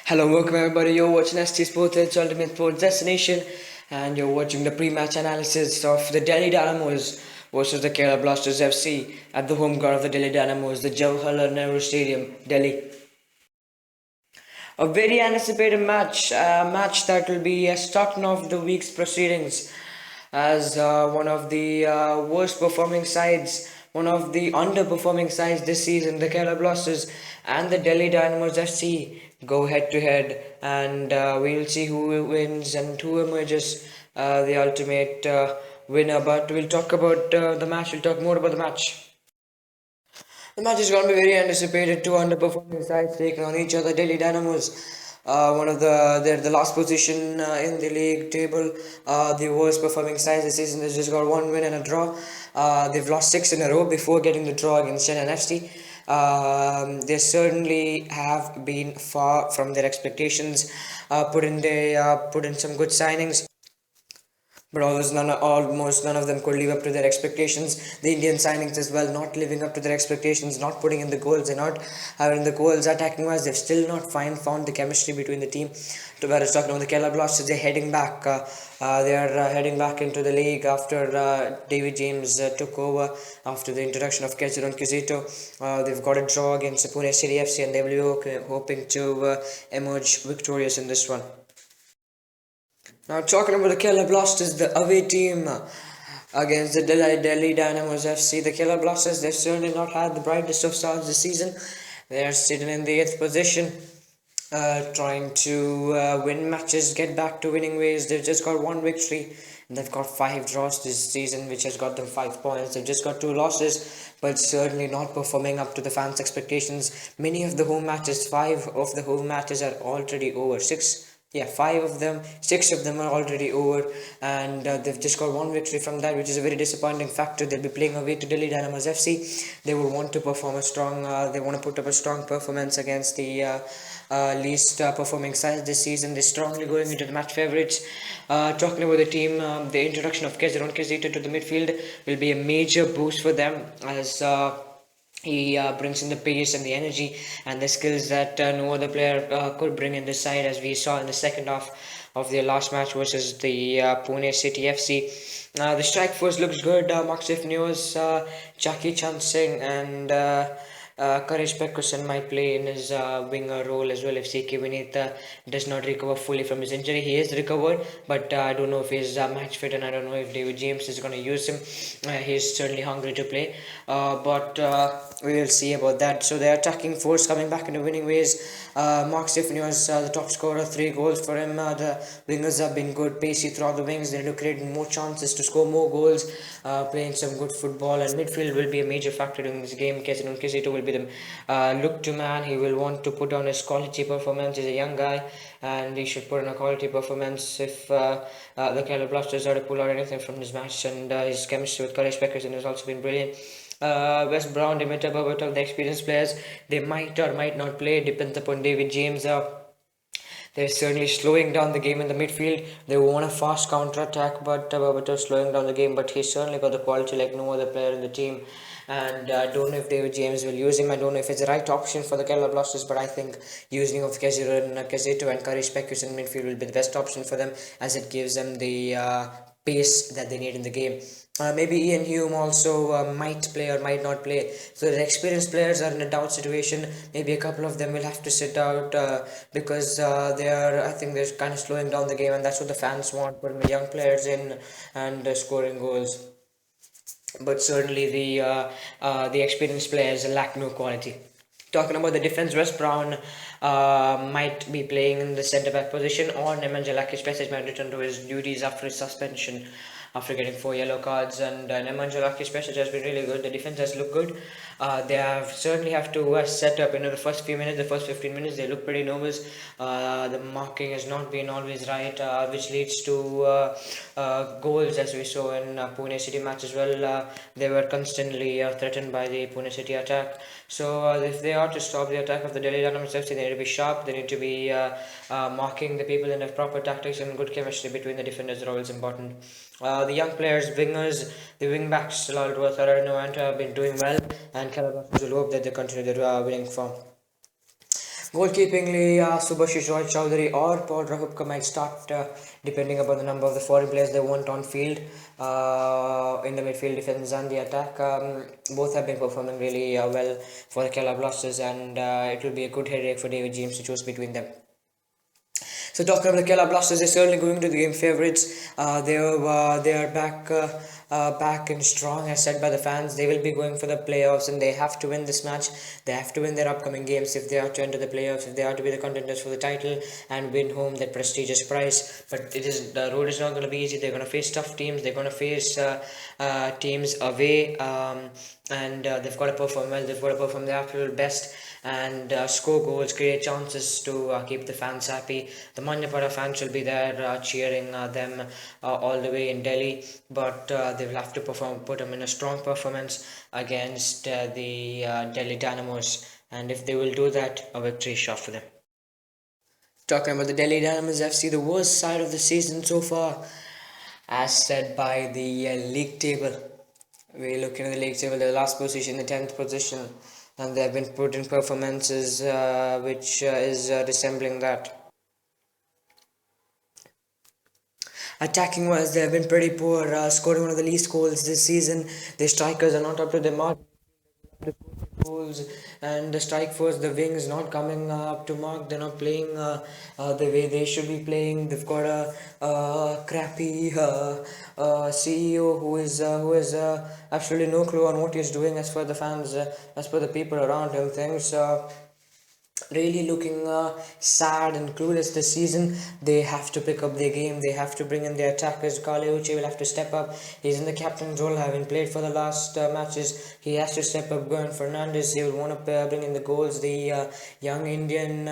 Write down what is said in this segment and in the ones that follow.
Hello, welcome everybody. You're watching ST Sports, its ultimate sports destination, and you're watching the pre-match analysis of the Delhi Dynamos versus the Kerala Blasters FC at the home ground of the Delhi Dynamos, the Jawaharlal Nehru Stadium, Delhi. A very anticipated match, a match that will be starting off the week's proceedings as one of the worst performing sides, one of the underperforming sides this season. The Kerala Blasters and the Delhi Dynamos FC go head to head, and we'll see who wins and who emerges the ultimate winner. But we'll talk about the match, we'll talk more about the match. The match is going to be very anticipated. Two underperforming sides taking on each other. Delhi Dynamos, one of they're the last position in the league table. The worst performing sides this season. They've just got one win and a draw. They've lost six in a row before getting the draw against Chennai FC. They certainly have been far from their expectations. Put in some good signings, but almost none of them could live up to their expectations. The Indian signings as well, not living up to their expectations, not putting in the goals. They're not having the goals attacking wise. They've still not found the chemistry between the team. Whereas talking about the Kerala Blasters, they're heading back. They are heading back into the league after David James took over after the introduction of Keziron Kizito. They've got a draw against Pune City FC, and they will be hoping to emerge victorious in this one. Now, talking about the Kerala Blasters, the away team against the Delhi Dynamos FC. The Kerala Blasters, they've certainly not had the brightest of starts this season. They are sitting in the 8th position, trying to win matches, get back to winning ways. They've just got one victory, and they've got 5 draws this season, which has got them 5 points. They've just got 2 losses, but certainly not performing up to the fans' expectations. Many of the home matches, 5 of the home matches are already over. 6 of them are already over, and they've just got one victory from that, which is a very disappointing factor. They'll be playing away to Delhi Dynamos FC. They will want to perform they want to put up a strong performance against the least performing side this season. They're strongly going into the match favourites. Talking about the team, the introduction of Keziron Kizito to the midfield will be a major boost for them, as he brings in the pace and the energy and the skills that no other player could bring in this side, as we saw in the second half of their last match versus the Pune City FC. The strike force looks good. Maxif News, Jackie Chan Singh, and Courage Pekusan might play in his winger role as well if CK Vinith does not recover fully from his injury. He is recovered, but I don't know if he's match fit, and I don't know if David James is going to use him. He's certainly hungry to play, but we will see about that. So the attacking force coming back into winning ways. Mark Stephanie was the top scorer, 3 goals for him. The wingers have been good, pacey throughout the wings. They're creating more chances to score more goals, playing some good football, and midfield will be a major factor in this game. Kesito will be the look to man. He will want to put on his quality performance. He's a young guy, and he should put on a quality performance if the Kerala Blasters are to pull out anything from this match. And his chemistry with Courage Pekusan has also been brilliant. West Brown, Dimitar Berbatov, the experienced players, they might or might not play. Depends upon David James. They're certainly slowing down the game in the midfield. They want a fast counter attack, but Berbatov slowing down the game. But he's certainly got the quality like no other player in the team. And I don't know if David James will use him. I don't know if it's the right option for the Kerala Blasters, but I think using of Kazito and Courage Pekusan in midfield will be the best option for them, as it gives them the pace that they need in the game. Maybe Ian Hume also might play or might not play. So the experienced players are in a doubt situation. Maybe a couple of them will have to sit out because I think they're kind of slowing down the game, and that's what the fans want, putting the young players in and scoring goals. But certainly the experienced players lack no quality. Talking about the defense, West Brown might be playing in the centre back position, or Nemanjalakis Pesic might return to his duties after his suspension, after getting 4 yellow cards. And Nemanjalakis Pesic has been really good. The defense has looked good. They certainly have to set up. The first few minutes, the first 15 minutes, they look pretty nervous. The marking has not been always right, which leads to goals, as we saw in Pune City match as well. They were constantly threatened by the Pune City attack. So if they are to stop the attack of the Delhi Dynamos FC, they need to be sharp. They need to be marking the people, and have proper tactics and good chemistry between the defenders are always important. The young players, wingers, the wing backs, Laludwa, Tharano, and have been doing well, and Kerala will hope that they continue their winning form. Goalkeepingly, Subhashish Roy Chowdhury or Paul Rahupka might start, depending upon the number of the foreign players they want on field, in the midfield, defense, and the attack. Both have been performing really well for the Kerala Blasters, and it will be a good headache for David James to choose between them. So talking about the Kerala Blasters, they're certainly going to the game favourites. They are back and strong, as said by the fans. They will be going for the playoffs, and they have to win this match. They have to win their upcoming games if they are to enter the playoffs, if they are to be the contenders for the title and win home that prestigious prize. But the road is not going to be easy. They're going to face tough teams. They're going to face teams away, and they've got to perform well. They've got to perform their absolute best and score goals, create chances to keep the fans happy. The Manjapara fans will be there cheering them all the way in Delhi, but they will have to put them in a strong performance against the Delhi Dynamos, and if they will do that, a victory is sure for them. Talking about the Delhi Dynamos FC, the worst side of the season so far, as said by the league table. We're looking at the league table, the last position, the 10th position, and they have been put in performances which is resembling that. Attacking wise, they have been pretty poor, scoring one of the least goals this season. The strikers are not up to the mark. Goals, and the strike force, the wings not coming up to mark. They're not playing the way they should be playing. They've got a crappy CEO who has absolutely no clue on what he's doing as per the fans, as per the people around him. Things really looking sad and clueless this season. They have to pick up their game. They have to bring in their attackers. Kale Uche will have to step up. He's in the captain's role, having played for the last matches. He has to step up. Gurn Fernandez, he will want to bring in the goals. The young Indian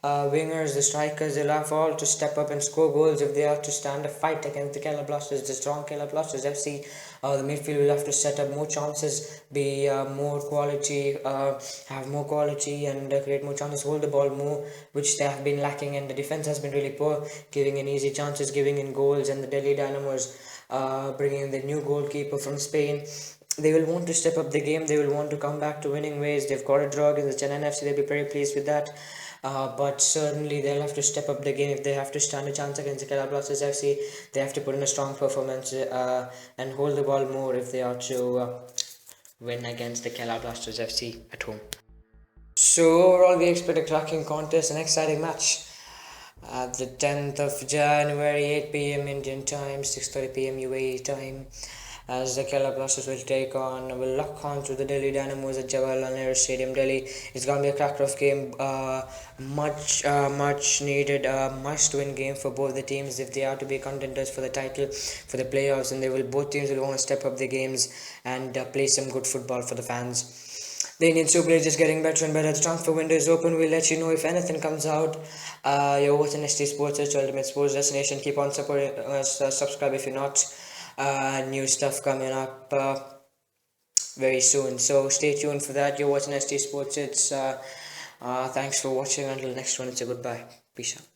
wingers, the strikers, they'll have all to step up and score goals if they have to stand a fight against the Kerala Blasters, the strong Kerala Blasters FC. The midfield will have to set up more chances, be more quality, have more quality, and create more chances, hold the ball more, which they have been lacking. And the defense has been really poor, giving in easy chances, giving in goals. And the Delhi Dynamos bringing in the new goalkeeper from Spain. They will want to step up the game. They will want to come back to winning ways. They've got a draw against the Chennai FC. They'll be very pleased with that. But certainly they'll have to step up the game if they have to stand a chance against the Kerala Blasters FC. They have to put in a strong performance and hold the ball more if they are to win against the Kerala Blasters FC at home. So overall, we expect a cracking contest, an exciting match. The 10th of January, 8 p.m. Indian time, 6:30 p.m. UAE time, as the Kerala Blasters will lock on to the Delhi Dynamos at Jawaharlal Nehru Stadium, Delhi. It's going to be a cracker of game, much needed, must-win game for both the teams if they are to be contenders for the title, for the playoffs, and both teams will want to step up their games and play some good football for the fans. The Indian Super League is just getting better and better. The transfer window is open. We'll let you know if anything comes out. You're watching ST Sports, it's your ultimate sports destination. Keep on supporting us. Subscribe if you're not. New stuff coming up very soon. So stay tuned for that. You're watching ST Sports. It's thanks for watching. Until the next one, it's a goodbye. Peace out.